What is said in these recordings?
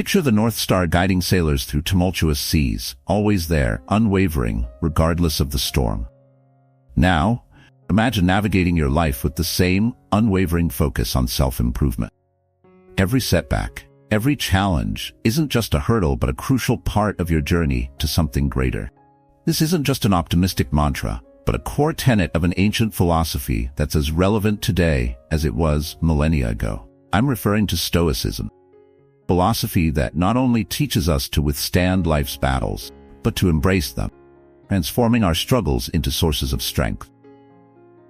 Picture the North Star guiding sailors through tumultuous seas, always there, unwavering, regardless of the storm. Now, imagine navigating your life with the same unwavering focus on self-improvement. Every setback, every challenge isn't just a hurdle but a crucial part of your journey to something greater. This isn't just an optimistic mantra, but a core tenet of an ancient philosophy that's as relevant today as it was millennia ago. I'm referring to Stoicism. Philosophy that not only teaches us to withstand life's battles, but to embrace them, transforming our struggles into sources of strength.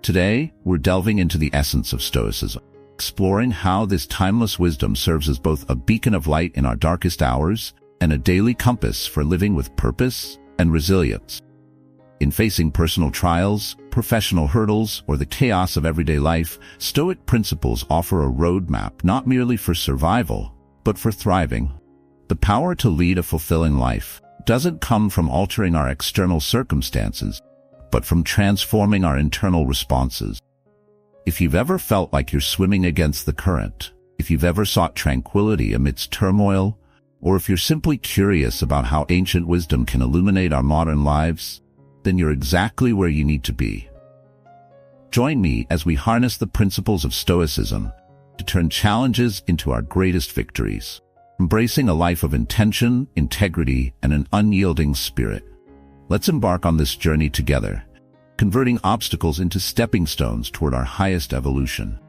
Today, we're delving into the essence of Stoicism, exploring how this timeless wisdom serves as both a beacon of light in our darkest hours and a daily compass for living with purpose and resilience. In facing personal trials, professional hurdles, or the chaos of everyday life, Stoic principles offer a roadmap not merely for survival, but for thriving. The power to lead a fulfilling life doesn't come from altering our external circumstances, but from transforming our internal responses. If you've ever felt like you're swimming against the current, if you've ever sought tranquility amidst turmoil, or if you're simply curious about how ancient wisdom can illuminate our modern lives, then you're exactly where you need to be. Join me as we harness the principles of Stoicism to turn challenges into our greatest victories, embracing a life of intention, integrity, and an unyielding spirit. Let's embark on this journey together, converting obstacles into stepping stones toward our highest evolution.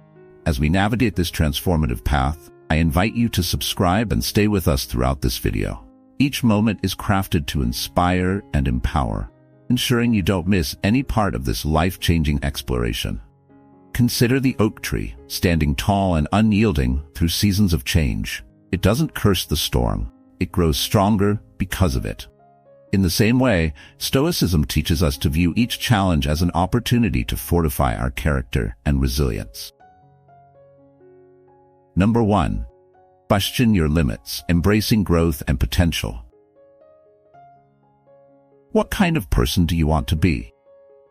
As we navigate this transformative path, I invite you to subscribe and stay with us throughout this video. Each moment is crafted to inspire and empower, ensuring you don't miss any part of this life-changing exploration. Consider the oak tree, standing tall and unyielding through seasons of change. It doesn't curse the storm. It grows stronger because of it. In the same way, Stoicism teaches us to view each challenge as an opportunity to fortify our character and resilience. Number 1. Question your limits, embracing growth and potential. What kind of person do you want to be?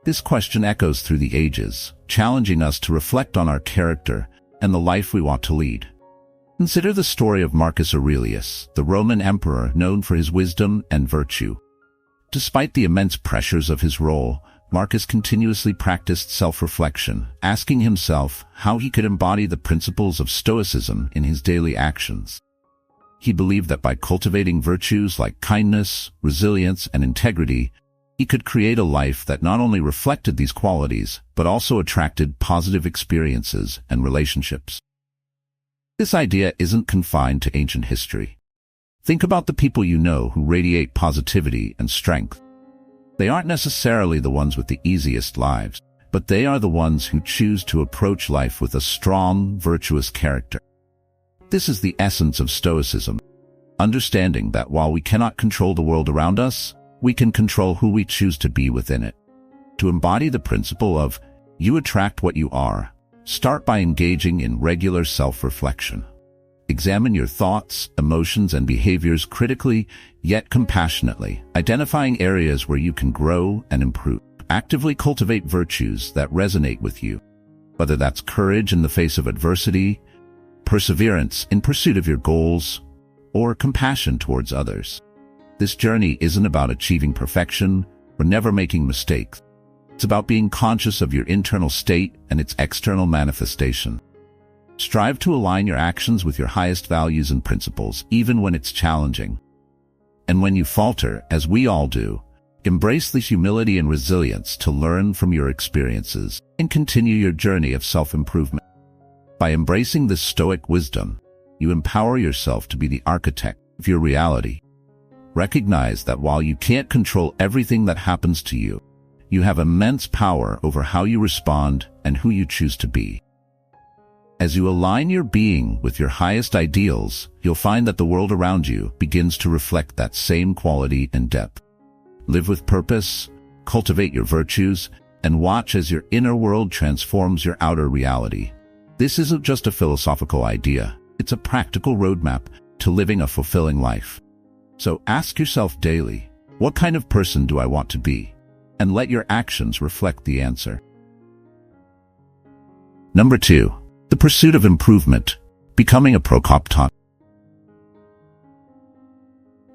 This question echoes through the ages, challenging us to reflect on our character and the life we want to lead. Consider the story of Marcus Aurelius, the Roman emperor known for his wisdom and virtue. Despite the immense pressures of his role, Marcus continuously practiced self-reflection, asking himself how he could embody the principles of Stoicism in his daily actions. He believed that by cultivating virtues like kindness, resilience, and integrity, he could create a life that not only reflected these qualities, but also attracted positive experiences and relationships. This idea isn't confined to ancient history. Think about the people you know who radiate positivity and strength. They aren't necessarily the ones with the easiest lives, but they are the ones who choose to approach life with a strong, virtuous character. This is the essence of Stoicism, understanding that while we cannot control the world around us, we can control who we choose to be within it. To embody the principle of you attract what you are, start by engaging in regular self-reflection. Examine your thoughts, emotions, and behaviors critically, yet compassionately, identifying areas where you can grow and improve. Actively cultivate virtues that resonate with you, whether that's courage in the face of adversity, perseverance in pursuit of your goals, or compassion towards others. This journey isn't about achieving perfection or never making mistakes. It's about being conscious of your internal state and its external manifestation. Strive to align your actions with your highest values and principles, even when it's challenging. And when you falter, as we all do, embrace the humility and resilience to learn from your experiences and continue your journey of self-improvement. By embracing this Stoic wisdom, you empower yourself to be the architect of your reality. Recognize that while you can't control everything that happens to you, you have immense power over how you respond and who you choose to be. As you align your being with your highest ideals, you'll find that the world around you begins to reflect that same quality and depth. Live with purpose, cultivate your virtues, and watch as your inner world transforms your outer reality. This isn't just a philosophical idea, it's a practical roadmap to living a fulfilling life. So ask yourself daily, what kind of person do I want to be? And let your actions reflect the answer. Number 2. The pursuit of improvement, becoming a pro-contempt.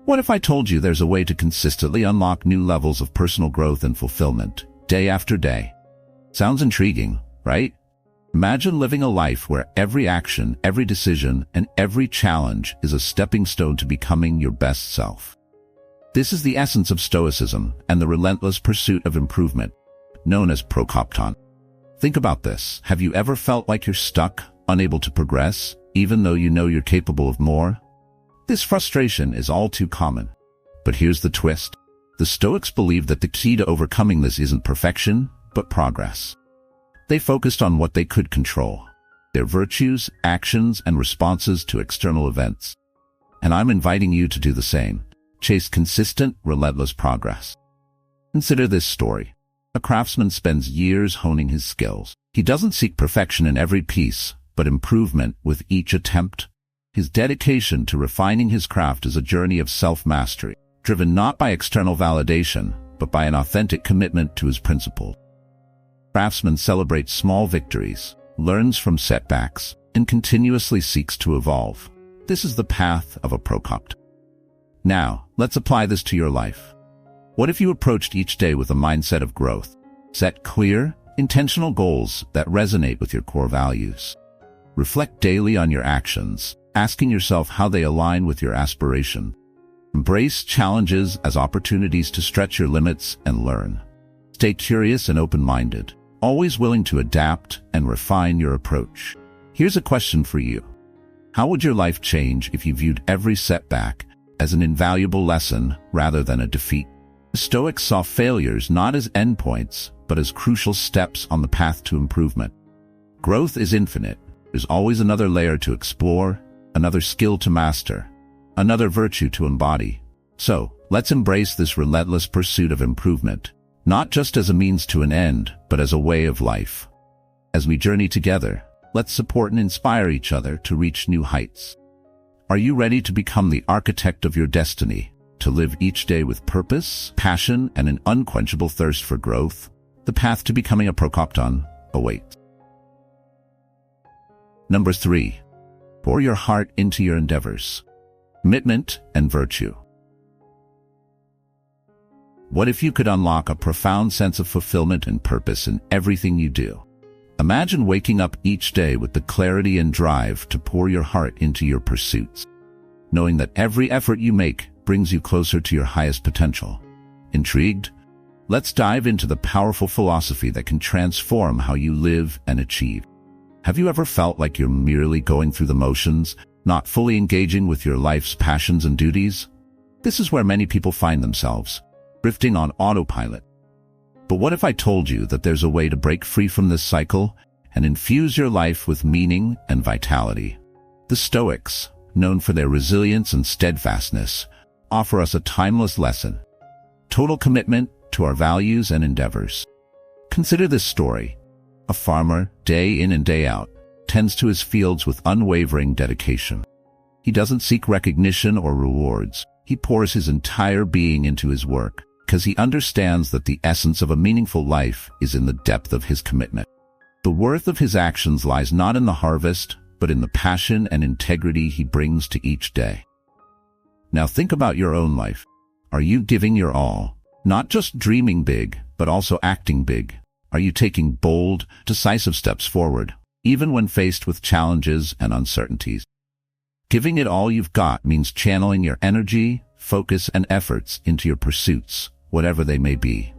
What if I told you there's a way to consistently unlock new levels of personal growth and fulfillment, day after day? Sounds intriguing, right? Imagine living a life where every action, every decision, and every challenge is a stepping stone to becoming your best self. This is the essence of Stoicism and the relentless pursuit of improvement, known as prokopton. Think about this. Have you ever felt like you're stuck, unable to progress, even though you know you're capable of more? This frustration is all too common. But here's the twist. The Stoics believed that the key to overcoming this isn't perfection, but progress. They focused on what they could control, their virtues, actions, and responses to external events. And I'm inviting you to do the same. Chase consistent, relentless progress. Consider this story. A craftsman spends years honing his skills. He doesn't seek perfection in every piece, but improvement with each attempt. His dedication to refining his craft is a journey of self-mastery, driven not by external validation, but by an authentic commitment to his principles. Craftsman celebrates small victories, learns from setbacks, and continuously seeks to evolve. This is the path of a prokopt. Now, let's apply this to your life. What if you approached each day with a mindset of growth? Set clear, intentional goals that resonate with your core values. Reflect daily on your actions, asking yourself how they align with your aspiration. Embrace challenges as opportunities to stretch your limits and learn. Stay curious and open-minded, always willing to adapt and refine your approach. Here's a question for you. How would your life change if you viewed every setback as an invaluable lesson rather than a defeat? The Stoics saw failures not as endpoints, but as crucial steps on the path to improvement. Growth is infinite. There's always another layer to explore, another skill to master, another virtue to embody. So, let's embrace this relentless pursuit of improvement, not just as a means to an end, but as a way of life. As we journey together, let's support and inspire each other to reach new heights. Are you ready to become the architect of your destiny, to live each day with purpose, passion, and an unquenchable thirst for growth? The path to becoming a prokopton awaits. Number 3. Pour your heart into your endeavors. Commitment and virtue. What if you could unlock a profound sense of fulfillment and purpose in everything you do? Imagine waking up each day with the clarity and drive to pour your heart into your pursuits, knowing that every effort you make brings you closer to your highest potential. Intrigued? Let's dive into the powerful philosophy that can transform how you live and achieve. Have you ever felt like you're merely going through the motions, not fully engaging with your life's passions and duties? This is where many people find themselves, drifting on autopilot. But what if I told you that there's a way to break free from this cycle and infuse your life with meaning and vitality? The Stoics, known for their resilience and steadfastness, offer us a timeless lesson: total commitment to our values and endeavors. Consider this story. A farmer, day in and day out, tends to his fields with unwavering dedication. He doesn't seek recognition or rewards. He pours his entire being into his work, because he understands that the essence of a meaningful life is in the depth of his commitment. The worth of his actions lies not in the harvest, but in the passion and integrity he brings to each day. Now think about your own life. Are you giving your all? Not just dreaming big, but also acting big. Are you taking bold, decisive steps forward, even when faced with challenges and uncertainties? Giving it all you've got means channeling your energy, focus, and efforts into your pursuits, whatever they may be.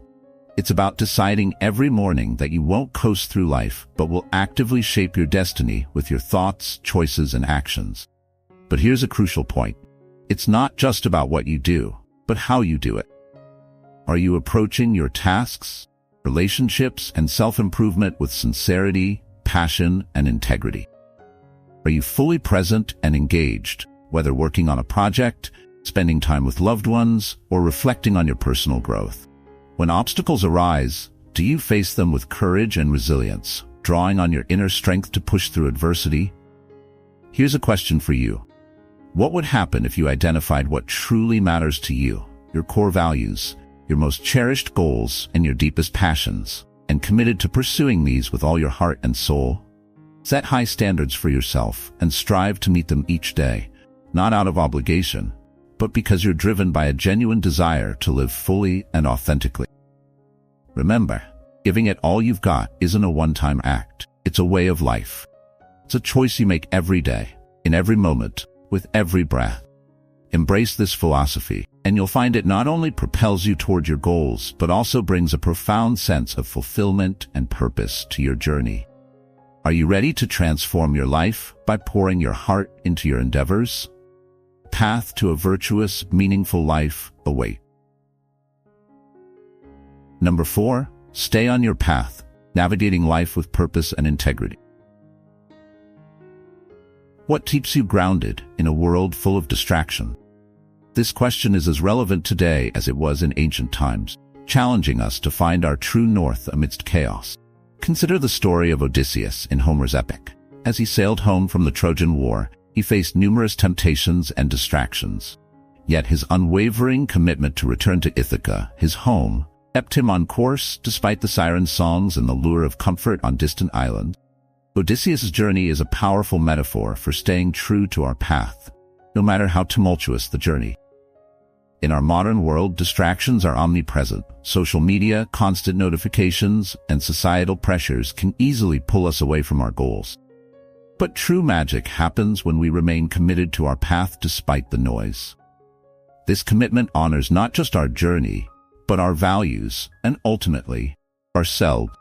It's about deciding every morning that you won't coast through life, but will actively shape your destiny with your thoughts, choices, and actions. But here's a crucial point. It's not just about what you do, but how you do it. Are you approaching your tasks, relationships, and self-improvement with sincerity, passion, and integrity? Are you fully present and engaged, whether working on a project, spending time with loved ones, or reflecting on your personal growth? When obstacles arise, do you face them with courage and resilience, drawing on your inner strength to push through adversity? Here's a question for you. What would happen if you identified what truly matters to you, your core values, your most cherished goals, and your deepest passions, and committed to pursuing these with all your heart and soul? Set high standards for yourself and strive to meet them each day, not out of obligation, but because you're driven by a genuine desire to live fully and authentically. Remember, giving it all you've got isn't a one-time act. It's a way of life. It's a choice you make every day, in every moment, with every breath. Embrace this philosophy, and you'll find it not only propels you toward your goals, but also brings a profound sense of fulfillment and purpose to your journey. Are you ready to transform your life by pouring your heart into your endeavors? Path to a virtuous, meaningful life awaits. Number 4, stay on your path, navigating life with purpose and integrity. What keeps you grounded in a world full of distraction? This question is as relevant today as it was in ancient times, challenging us to find our true north amidst chaos. Consider the story of Odysseus in Homer's epic. As he sailed home from the Trojan War, he faced numerous temptations and distractions. Yet his unwavering commitment to return to Ithaca, his home, kept him on course despite the siren songs and the lure of comfort on distant islands. Odysseus' journey is a powerful metaphor for staying true to our path, no matter how tumultuous the journey. In our modern world, distractions are omnipresent. Social media, constant notifications, and societal pressures can easily pull us away from our goals. But true magic happens when we remain committed to our path despite the noise. This commitment honors not just our journey, but our values, and ultimately, ourselves.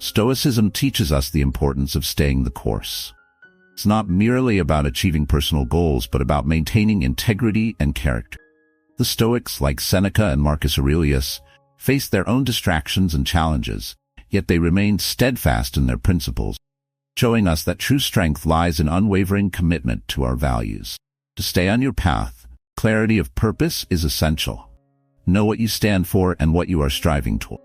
Stoicism teaches us the importance of staying the course. It's not merely about achieving personal goals, but about maintaining integrity and character. The Stoics, like Seneca and Marcus Aurelius, faced their own distractions and challenges, yet they remained steadfast in their principles, showing us that true strength lies in unwavering commitment to our values. To stay on your path, clarity of purpose is essential. Know what you stand for and what you are striving toward.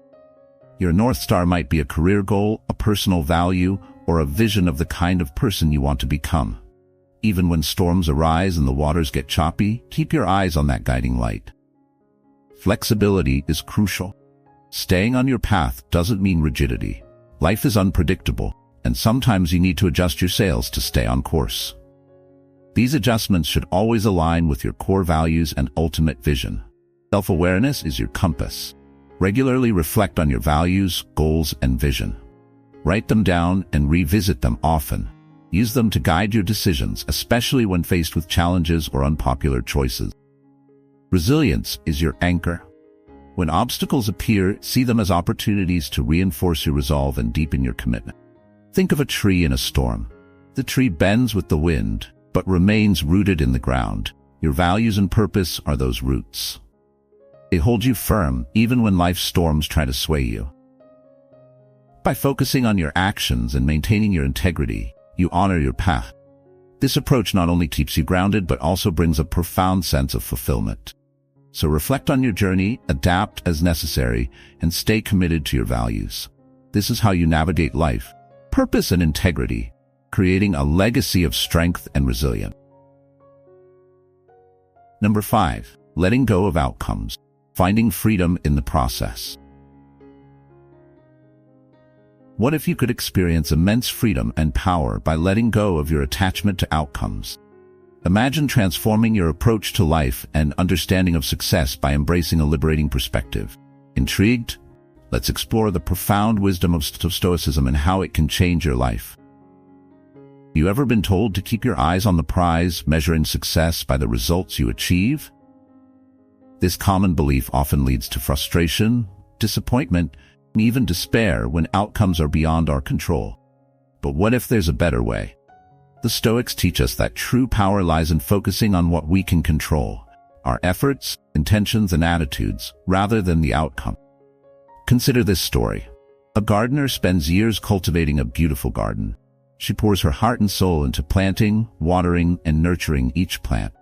Your North Star might be a career goal, a personal value, or a vision of the kind of person you want to become. Even when storms arise and the waters get choppy, keep your eyes on that guiding light. Flexibility is crucial. Staying on your path doesn't mean rigidity. Life is unpredictable, and sometimes you need to adjust your sails to stay on course. These adjustments should always align with your core values and ultimate vision. Self-awareness is your compass. Regularly reflect on your values, goals, and vision. Write them down and revisit them often. Use them to guide your decisions, especially when faced with challenges or unpopular choices. Resilience is your anchor. When obstacles appear, see them as opportunities to reinforce your resolve and deepen your commitment. Think of a tree in a storm. The tree bends with the wind, but remains rooted in the ground. Your values and purpose are those roots. They hold you firm, even when life's storms try to sway you. By focusing on your actions and maintaining your integrity, you honor your path. This approach not only keeps you grounded, but also brings a profound sense of fulfillment. So reflect on your journey, adapt as necessary, and stay committed to your values. This is how you navigate life, purpose and integrity, creating a legacy of strength and resilience. Number 5, letting go of outcomes, finding freedom in the process. What if you could experience immense freedom and power by letting go of your attachment to outcomes? Imagine transforming your approach to life and understanding of success by embracing a liberating perspective. Intrigued? Let's explore the profound wisdom of Stoicism and how it can change your life. You ever been told to keep your eyes on the prize, measuring success by the results you achieve? This common belief often leads to frustration, disappointment, and even despair when outcomes are beyond our control. But what if there's a better way? The Stoics teach us that true power lies in focusing on what we can control, our efforts, intentions, and attitudes, rather than the outcome. Consider this story. A gardener spends years cultivating a beautiful garden. She pours her heart and soul into planting, watering, and nurturing each plant.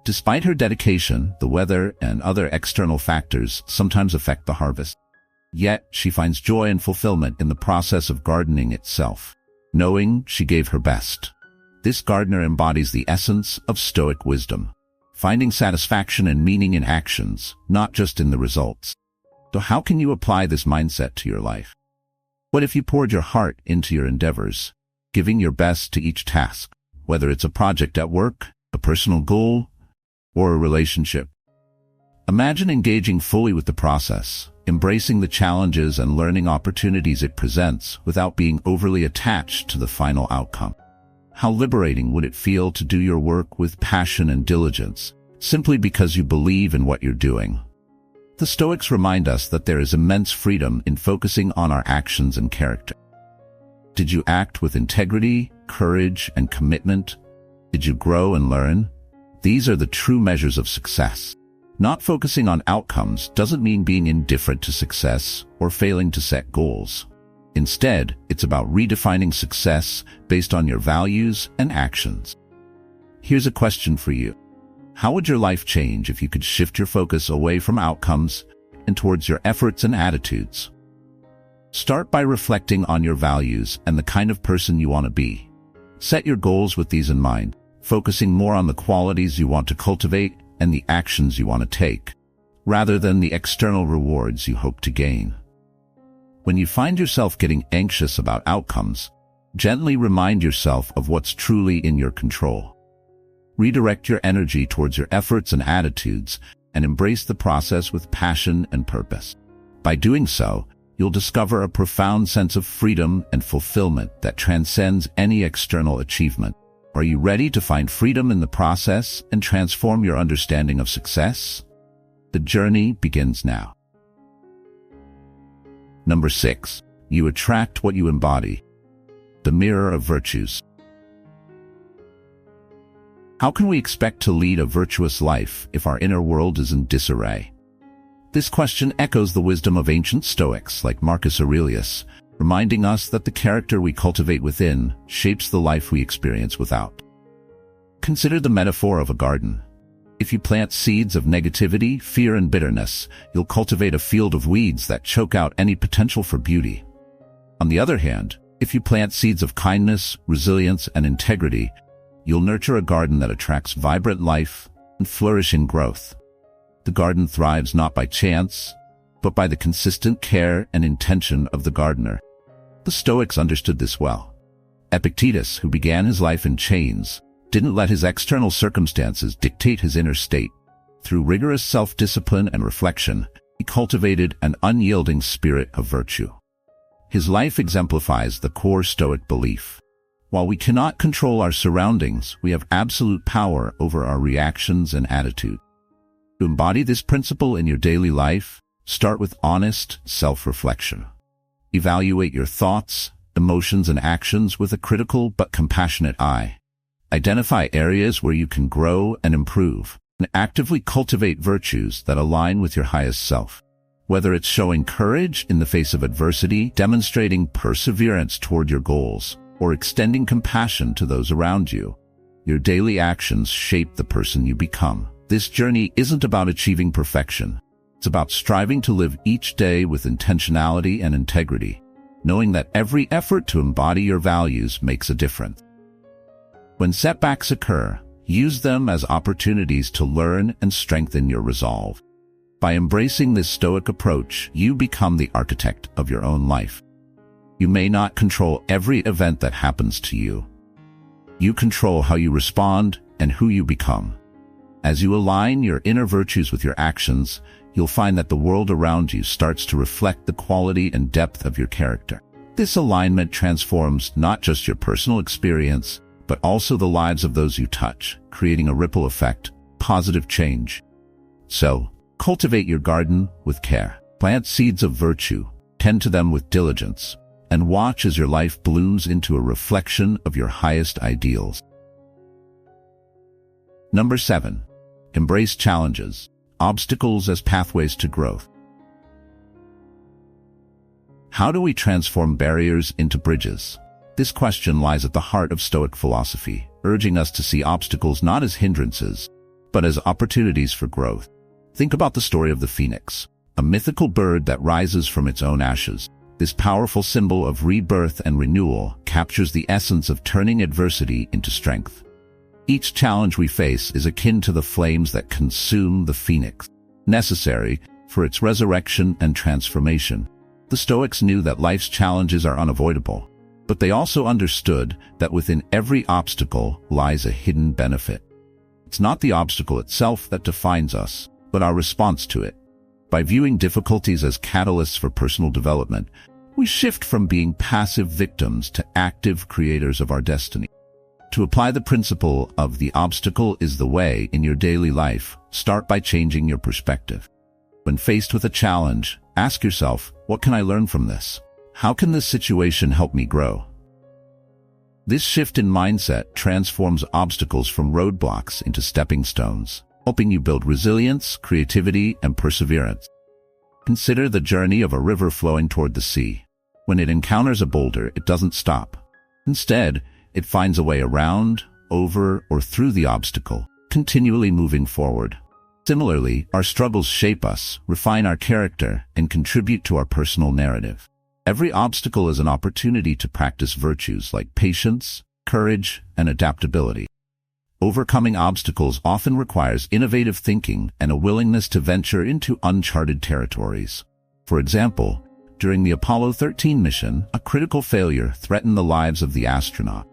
Despite her dedication, the weather and other external factors sometimes affect the harvest. Yet, she finds joy and fulfillment in the process of gardening itself, knowing she gave her best. This gardener embodies the essence of Stoic wisdom, finding satisfaction and meaning in actions, not just in the results. So how can you apply this mindset to your life? What if you poured your heart into your endeavors, giving your best to each task, whether it's a project at work, a personal goal, or a relationship. Imagine engaging fully with the process, embracing the challenges and learning opportunities it presents without being overly attached to the final outcome. How liberating would it feel to do your work with passion and diligence, simply because you believe in what you're doing? The Stoics remind us that there is immense freedom in focusing on our actions and character. Did you act with integrity, courage, and commitment? Did you grow and learn? These are the true measures of success. Not focusing on outcomes doesn't mean being indifferent to success or failing to set goals. Instead, it's about redefining success based on your values and actions. Here's a question for you. How would your life change if you could shift your focus away from outcomes and towards your efforts and attitudes? Start by reflecting on your values and the kind of person you want to be. Set your goals with these in mind, focusing more on the qualities you want to cultivate and the actions you want to take, rather than the external rewards you hope to gain. When you find yourself getting anxious about outcomes, gently remind yourself of what's truly in your control. Redirect your energy towards your efforts and attitudes and embrace the process with passion and purpose. By doing so, you'll discover a profound sense of freedom and fulfillment that transcends any external achievement. Are you ready to find freedom in the process and transform your understanding of success? The journey begins now. Number 6. You attract what you embody. The mirror of virtues. How can we expect to lead a virtuous life if our inner world is in disarray? This question echoes the wisdom of ancient Stoics like Marcus Aurelius, reminding us that the character we cultivate within shapes the life we experience without. Consider the metaphor of a garden. If you plant seeds of negativity, fear, and bitterness, you'll cultivate a field of weeds that choke out any potential for beauty. On the other hand, if you plant seeds of kindness, resilience, and integrity, you'll nurture a garden that attracts vibrant life and flourishing growth. The garden thrives not by chance, but by the consistent care and intention of the gardener. The Stoics understood this well. Epictetus, who began his life in chains, didn't let his external circumstances dictate his inner state. Through rigorous self-discipline and reflection, he cultivated an unyielding spirit of virtue. His life exemplifies the core Stoic belief. While we cannot control our surroundings, we have absolute power over our reactions and attitude. To embody this principle in your daily life, start with honest self-reflection. Evaluate your thoughts, emotions, and actions with a critical but compassionate eye. Identify areas where you can grow and improve, and actively cultivate virtues that align with your highest self. Whether it's showing courage in the face of adversity, demonstrating perseverance toward your goals, or extending compassion to those around you, your daily actions shape the person you become. This journey isn't about achieving perfection. It's about striving to live each day with intentionality and integrity, knowing that every effort to embody your values makes a difference. When setbacks occur, use them as opportunities to learn and strengthen your resolve. By embracing this Stoic approach, you become the architect of your own life. You may not control every event that happens to you. You control how you respond and who you become. As you align your inner virtues with your actions, you'll find that the world around you starts to reflect the quality and depth of your character. This alignment transforms not just your personal experience, but also the lives of those you touch, creating a ripple effect, positive change. So, cultivate your garden with care. Plant seeds of virtue, tend to them with diligence, and watch as your life blooms into a reflection of your highest ideals. Number 7. Embrace challenges. Obstacles as pathways to growth. How do we transform barriers into bridges? This question lies at the heart of Stoic philosophy, urging us to see obstacles not as hindrances, but as opportunities for growth. Think about the story of the phoenix, a mythical bird that rises from its own ashes. This powerful symbol of rebirth and renewal captures the essence of turning adversity into strength. Each challenge we face is akin to the flames that consume the phoenix, necessary for its resurrection and transformation. The Stoics knew that life's challenges are unavoidable, but they also understood that within every obstacle lies a hidden benefit. It's not the obstacle itself that defines us, but our response to it. By viewing difficulties as catalysts for personal development, we shift from being passive victims to active creators of our destiny. To apply the principle of the obstacle is the way in your daily life, start by changing your perspective. When faced with a challenge, ask yourself, what can I learn from this? How can this situation help me grow? This shift in mindset transforms obstacles from roadblocks into stepping stones, helping you build resilience, creativity, and perseverance. Consider the journey of a river flowing toward the sea. When it encounters a boulder, it doesn't stop. Instead, it finds a way around, over, or through the obstacle, continually moving forward. Similarly, our struggles shape us, refine our character, and contribute to our personal narrative. Every obstacle is an opportunity to practice virtues like patience, courage, and adaptability. Overcoming obstacles often requires innovative thinking and a willingness to venture into uncharted territories. For example, during the Apollo 13 mission, a critical failure threatened the lives of the astronaut.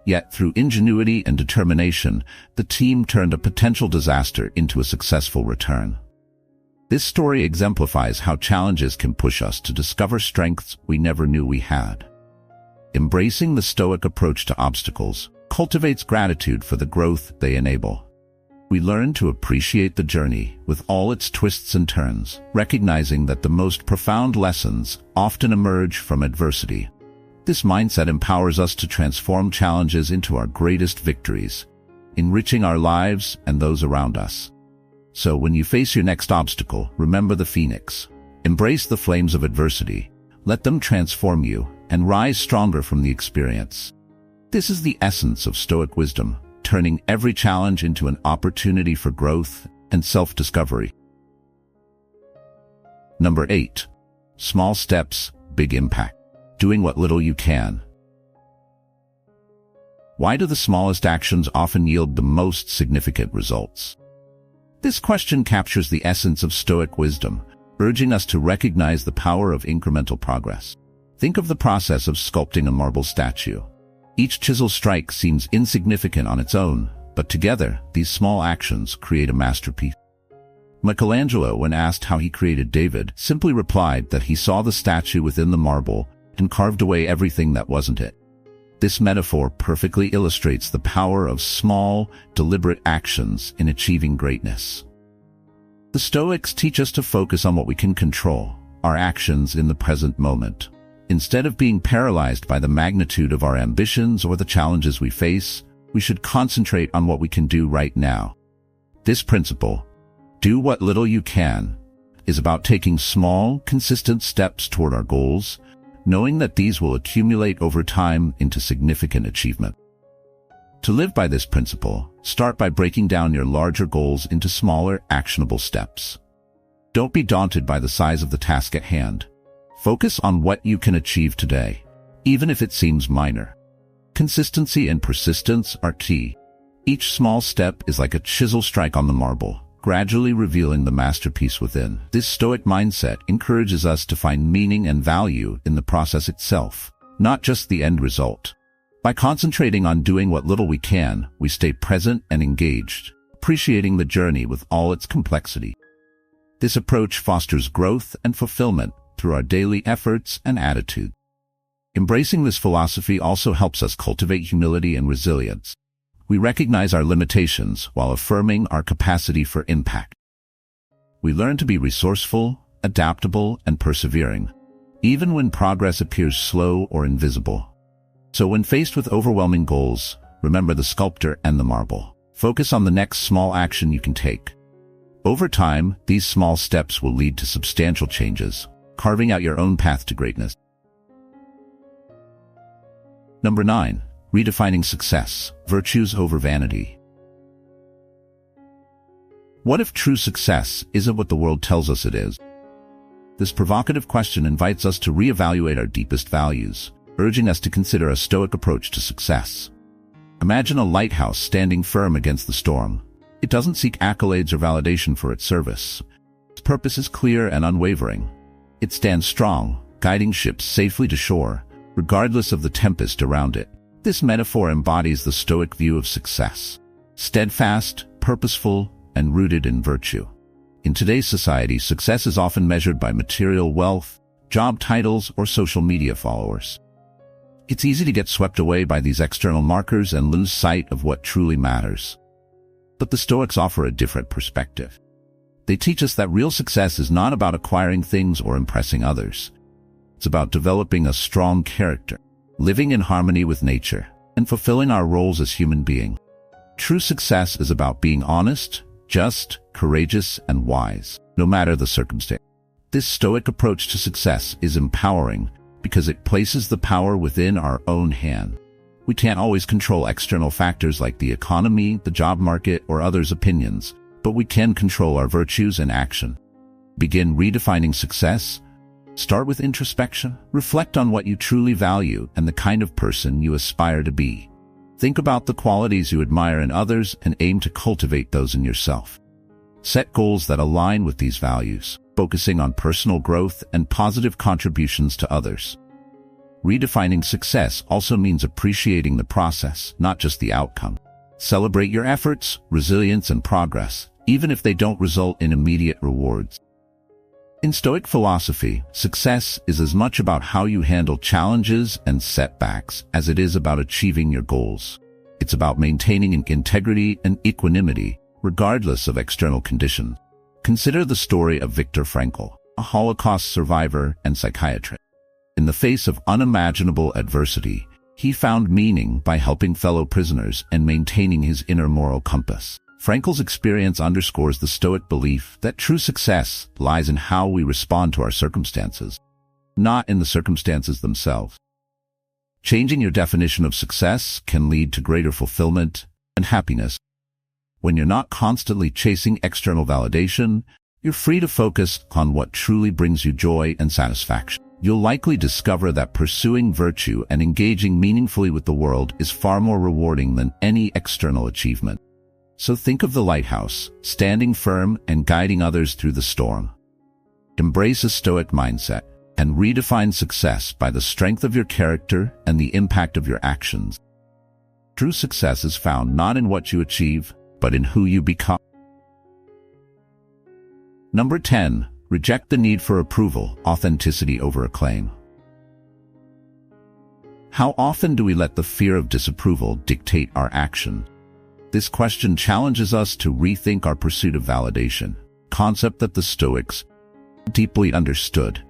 Yet, through ingenuity and determination, the team turned a potential disaster into a successful return. This story exemplifies how challenges can push us to discover strengths we never knew we had. Embracing the Stoic approach to obstacles cultivates gratitude for the growth they enable. We learn to appreciate the journey with all its twists and turns, recognizing that the most profound lessons often emerge from adversity. This mindset empowers us to transform challenges into our greatest victories, enriching our lives and those around us. So when you face your next obstacle, remember the phoenix. Embrace the flames of adversity. Let them transform you and rise stronger from the experience. This is the essence of Stoic wisdom, turning every challenge into an opportunity for growth and self-discovery. Number 8. Small steps, big impact. Doing what little you can. Why do the smallest actions often yield the most significant results? This question captures the essence of Stoic wisdom, urging us to recognize the power of incremental progress. Think of the process of sculpting a marble statue. Each chisel strike seems insignificant on its own, but together, these small actions create a masterpiece. Michelangelo, when asked how he created David, simply replied that he saw the statue within the marble and carved away everything that wasn't it. This metaphor perfectly illustrates the power of small, deliberate actions in achieving greatness. The Stoics teach us to focus on what we can control, our actions in the present moment. Instead of being paralyzed by the magnitude of our ambitions or the challenges we face, we should concentrate on what we can do right now. This principle, do what little you can, is about taking small, consistent steps toward our goals, knowing that these will accumulate over time into significant achievement. To live by this principle, start by breaking down your larger goals into smaller, actionable steps. Don't be daunted by the size of the task at hand. Focus on what you can achieve today, even if it seems minor. Consistency and persistence are key. Each small step is like a chisel strike on the marble, gradually revealing the masterpiece within. This Stoic mindset encourages us to find meaning and value in the process itself, not just the end result. By concentrating on doing what little we can, we stay present and engaged, appreciating the journey with all its complexity. This approach fosters growth and fulfillment through our daily efforts and attitude. Embracing this philosophy also helps us cultivate humility and resilience. We recognize our limitations while affirming our capacity for impact. We learn to be resourceful, adaptable, and persevering, even when progress appears slow or invisible. So when faced with overwhelming goals, remember the sculptor and the marble. Focus on the next small action you can take. Over time, these small steps will lead to substantial changes, carving out your own path to greatness. Number 9. Redefining success, virtues over vanity. What if true success isn't what the world tells us it is? This provocative question invites us to reevaluate our deepest values, urging us to consider a Stoic approach to success. Imagine a lighthouse standing firm against the storm. It doesn't seek accolades or validation for its service. Its purpose is clear and unwavering. It stands strong, guiding ships safely to shore, regardless of the tempest around it. This metaphor embodies the Stoic view of success. steadfast, purposeful, and rooted in virtue. In today's society, success is often measured by material wealth, job titles, or social media followers. It's easy to get swept away by these external markers and lose sight of what truly matters. But the Stoics offer a different perspective. They teach us that real success is not about acquiring things or impressing others. It's about developing a strong character, living in harmony with nature, and fulfilling our roles as human beings. True success is about being honest, just, courageous, and wise, no matter the circumstance. This Stoic approach to success is empowering because it places the power within our own hand. We can't always control external factors like the economy, the job market, or others' opinions, but we can control our virtues and action. Begin redefining success. Start with introspection. Reflect on what you truly value and the kind of person you aspire to be. Think about the qualities you admire in others and aim to cultivate those in yourself. Set goals that align with these values, focusing on personal growth and positive contributions to others. Redefining success also means appreciating the process, not just the outcome. Celebrate your efforts, resilience, and progress, even if they don't result in immediate rewards. In Stoic philosophy, success is as much about how you handle challenges and setbacks as it is about achieving your goals. It's about maintaining integrity and equanimity, regardless of external conditions. Consider the story of Viktor Frankl, a Holocaust survivor and psychiatrist. In the face of unimaginable adversity, he found meaning by helping fellow prisoners and maintaining his inner moral compass. Frankl's experience underscores the Stoic belief that true success lies in how we respond to our circumstances, not in the circumstances themselves. Changing your definition of success can lead to greater fulfillment and happiness. When you're not constantly chasing external validation, you're free to focus on what truly brings you joy and satisfaction. You'll likely discover that pursuing virtue and engaging meaningfully with the world is far more rewarding than any external achievement. So think of the lighthouse, standing firm and guiding others through the storm. Embrace a Stoic mindset and redefine success by the strength of your character and the impact of your actions. True success is found not in what you achieve, but in who you become. Number 10. Reject the need for approval, authenticity over acclaim. How often do we let the fear of disapproval dictate our action? This question challenges us to rethink our pursuit of validation, a concept that the Stoics deeply understood.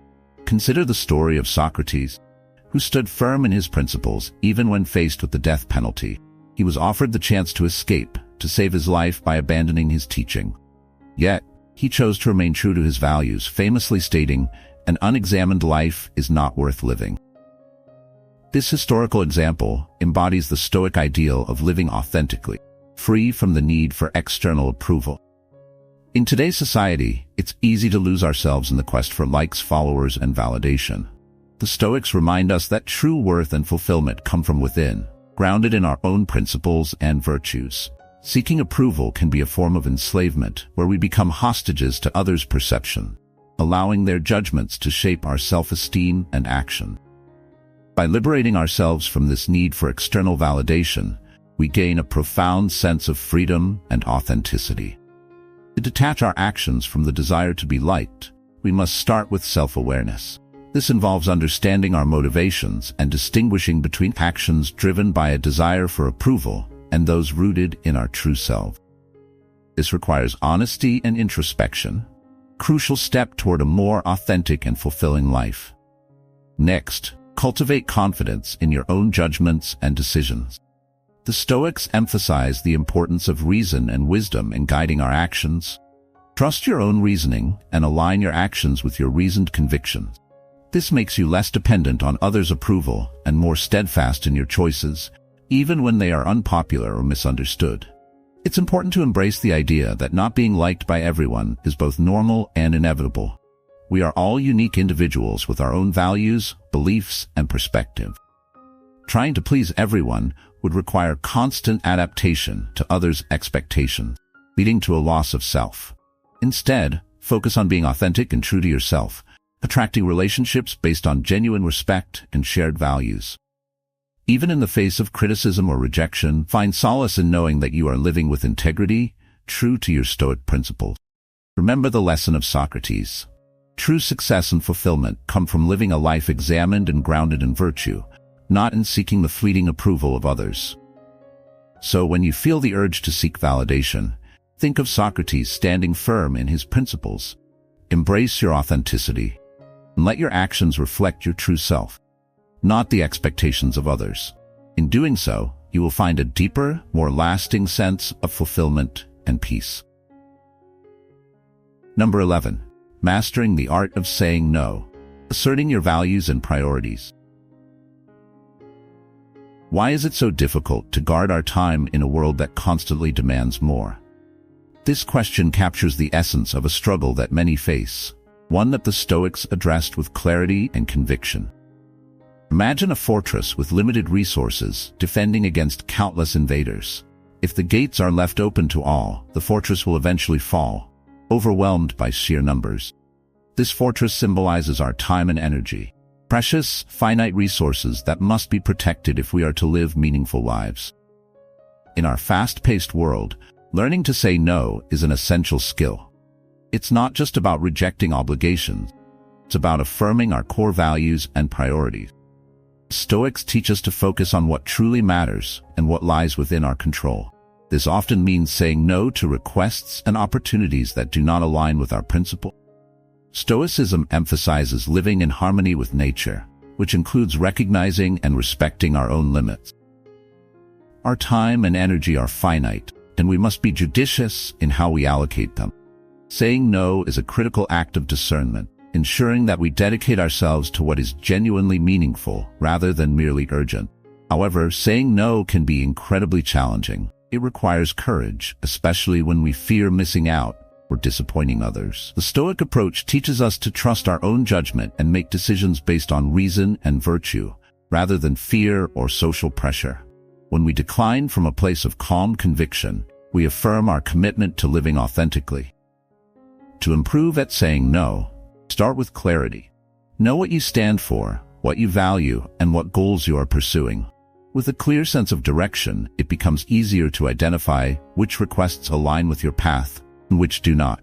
Consider the story of Socrates, who stood firm in his principles even when faced with the death penalty. He was offered the chance to escape, to save his life by abandoning his teaching. Yet, he chose to remain true to his values, famously stating, "An unexamined life is not worth living." This historical example embodies the Stoic ideal of living authentically, free from the need for external approval. In today's society, it's easy to lose ourselves in the quest for likes, followers, and validation. The Stoics remind us that true worth and fulfillment come from within, grounded in our own principles and virtues. Seeking approval can be a form of enslavement, where we become hostages to others' perception, allowing their judgments to shape our self-esteem and action. By liberating ourselves from this need for external validation, we gain a profound sense of freedom and authenticity. To detach our actions from the desire to be liked, we must start with self-awareness. This involves understanding our motivations and distinguishing between actions driven by a desire for approval and those rooted in our true self. This requires honesty and introspection, a crucial step toward a more authentic and fulfilling life. Next, cultivate confidence in your own judgments and decisions. The Stoics emphasize the importance of reason and wisdom in guiding our actions. Trust your own reasoning and align your actions with your reasoned convictions. This makes you less dependent on others' approval and more steadfast in your choices, even when they are unpopular or misunderstood. It's important to embrace the idea that not being liked by everyone is both normal and inevitable. We are all unique individuals with our own values, beliefs, and perspective. Trying to please everyone would require constant adaptation to others' expectations, leading to a loss of self. Instead, focus on being authentic and true to yourself, attracting relationships based on genuine respect and shared values. Even in the face of criticism or rejection, find solace in knowing that you are living with integrity, true to your Stoic principles. Remember the lesson of Socrates. True success and fulfillment come from living a life examined and grounded in virtue, not in seeking the fleeting approval of others. So when you feel the urge to seek validation, think of Socrates standing firm in his principles. Embrace your authenticity, and let your actions reflect your true self, not the expectations of others. In doing so, you will find a deeper, more lasting sense of fulfillment and peace. Number 11. Mastering the art of saying no, asserting your values and priorities. Why is it so difficult to guard our time in a world that constantly demands more? This question captures the essence of a struggle that many face, one that the Stoics addressed with clarity and conviction. Imagine a fortress with limited resources defending against countless invaders. If the gates are left open to all, the fortress will eventually fall, overwhelmed by sheer numbers. This fortress symbolizes our time and energy, precious, finite resources that must be protected if we are to live meaningful lives. In our fast-paced world, learning to say no is an essential skill. It's not just about rejecting obligations. It's about affirming our core values and priorities. Stoics teach us to focus on what truly matters and what lies within our control. This often means saying no to requests and opportunities that do not align with our principles. Stoicism emphasizes living in harmony with nature, which includes recognizing and respecting our own limits. Our time and energy are finite, and we must be judicious in how we allocate them. Saying no is a critical act of discernment, ensuring that we dedicate ourselves to what is genuinely meaningful rather than merely urgent. However, saying no can be incredibly challenging. It requires courage, especially when we fear missing out or disappointing others. The Stoic approach teaches us to trust our own judgment and make decisions based on reason and virtue, rather than fear or social pressure. When we decline from a place of calm conviction, we affirm our commitment to living authentically. To improve at saying no, start with clarity. Know what you stand for, what you value, and what goals you are pursuing. With a clear sense of direction, it becomes easier to identify which requests align with your path and which do not.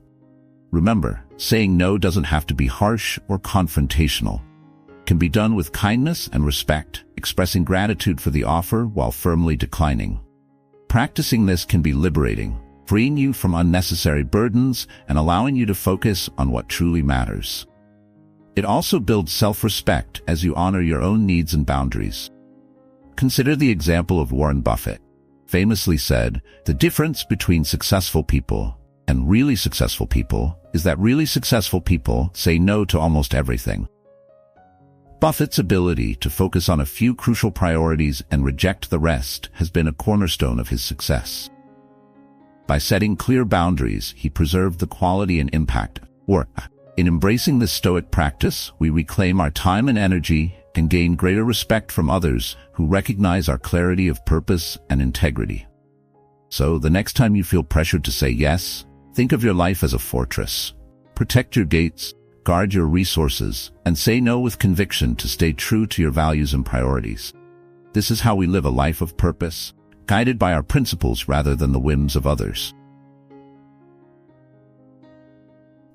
Remember, saying no doesn't have to be harsh or confrontational. It can be done with kindness and respect, expressing gratitude for the offer while firmly declining. Practicing this can be liberating, freeing you from unnecessary burdens and allowing you to focus on what truly matters. It also builds self-respect as you honor your own needs and boundaries. Consider the example of Warren Buffett. Famously said, "The difference between successful people and really successful people is that really successful people say no to almost everything." Buffett's ability to focus on a few crucial priorities and reject the rest has been a cornerstone of his success. By setting clear boundaries, he preserved the quality and impact of work. In embracing this Stoic practice, we reclaim our time and energy and gain greater respect from others who recognize our clarity of purpose and integrity. So, the next time you feel pressured to say yes, think of your life as a fortress. Protect your gates, guard your resources, and say no with conviction to stay true to your values and priorities. This is how we live a life of purpose, guided by our principles rather than the whims of others.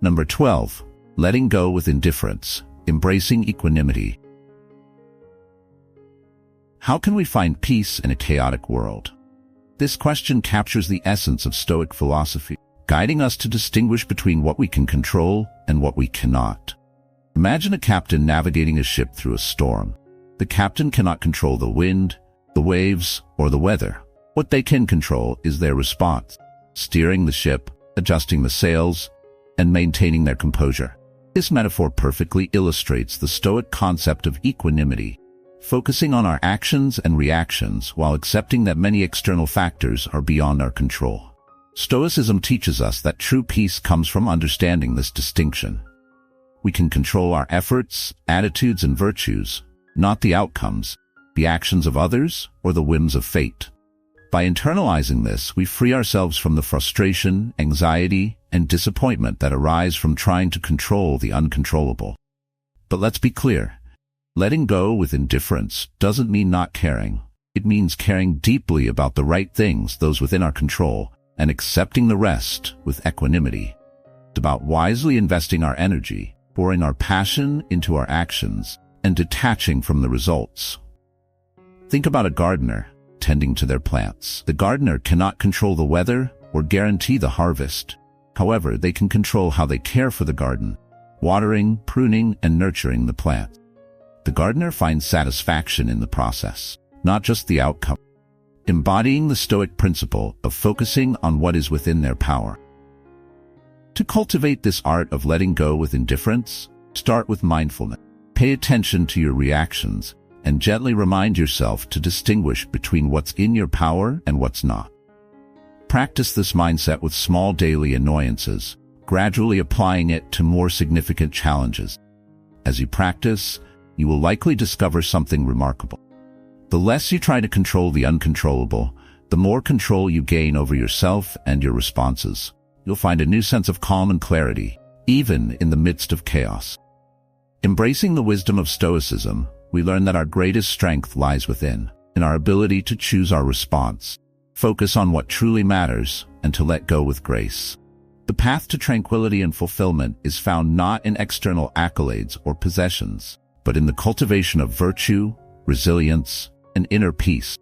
Number 12. Letting go with indifference, embracing equanimity. How can we find peace in a chaotic world? This question captures the essence of Stoic philosophy, guiding us to distinguish between what we can control and what we cannot. Imagine a captain navigating a ship through a storm. The captain cannot control the wind, the waves, or the weather. What they can control is their response, steering the ship, adjusting the sails, and maintaining their composure. This metaphor perfectly illustrates the Stoic concept of equanimity, focusing on our actions and reactions while accepting that many external factors are beyond our control. Stoicism teaches us that true peace comes from understanding this distinction. We can control our efforts, attitudes, and virtues, not the outcomes, the actions of others, or the whims of fate. By internalizing this, we free ourselves from the frustration, anxiety, and disappointment that arise from trying to control the uncontrollable. But let's be clear. Letting go with indifference doesn't mean not caring. It means caring deeply about the right things, those within our control, and accepting the rest with equanimity. It's about wisely investing our energy, pouring our passion into our actions, and detaching from the results. Think about a gardener tending to their plants. The gardener cannot control the weather or guarantee the harvest. However, they can control how they care for the garden, watering, pruning, and nurturing the plant. The gardener finds satisfaction in the process, not just the outcome, embodying the Stoic principle of focusing on what is within their power. To cultivate this art of letting go with indifference, start with mindfulness. Pay attention to your reactions and gently remind yourself to distinguish between what's in your power and what's not. Practice this mindset with small daily annoyances, gradually applying it to more significant challenges. As you practice, you will likely discover something remarkable. The less you try to control the uncontrollable, the more control you gain over yourself and your responses. You'll find a new sense of calm and clarity, even in the midst of chaos. Embracing the wisdom of Stoicism, we learn that our greatest strength lies within, in our ability to choose our response, focus on what truly matters, and to let go with grace. The path to tranquility and fulfillment is found not in external accolades or possessions, but in the cultivation of virtue, resilience, and inner peace.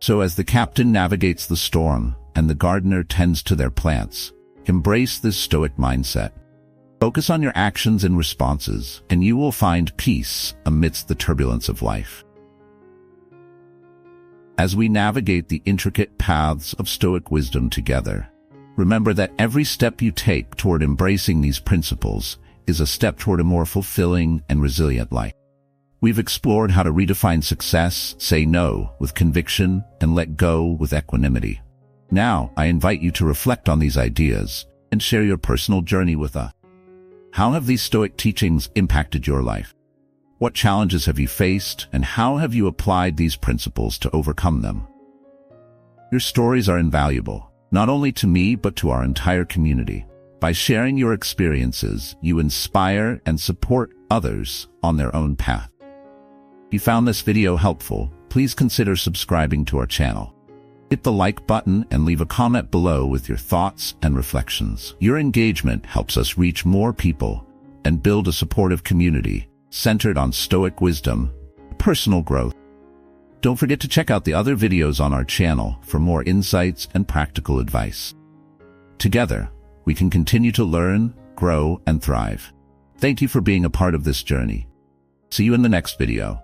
So as the captain navigates the storm and the gardener tends to their plants, embrace this Stoic mindset. Focus on your actions and responses, and you will find peace amidst the turbulence of life. As we navigate the intricate paths of Stoic wisdom together, remember that every step you take toward embracing these principles is a step toward a more fulfilling and resilient life. We've explored how to redefine success, say no with conviction, and let go with equanimity. Now, I invite you to reflect on these ideas and share your personal journey with us. How have these Stoic teachings impacted your life? What challenges have you faced, and how have you applied these principles to overcome them? Your stories are invaluable, not only to me but to our entire community. By sharing your experiences, you inspire and support others on their own path. If you found this video helpful, please consider subscribing to our channel. Hit the like button and leave a comment below with your thoughts and reflections. Your engagement helps us reach more people and build a supportive community centered on Stoic wisdom and personal growth. Don't forget to check out the other videos on our channel for more insights and practical advice. Together, we can continue to learn, grow, and thrive. Thank you for being a part of this journey. See you in the next video.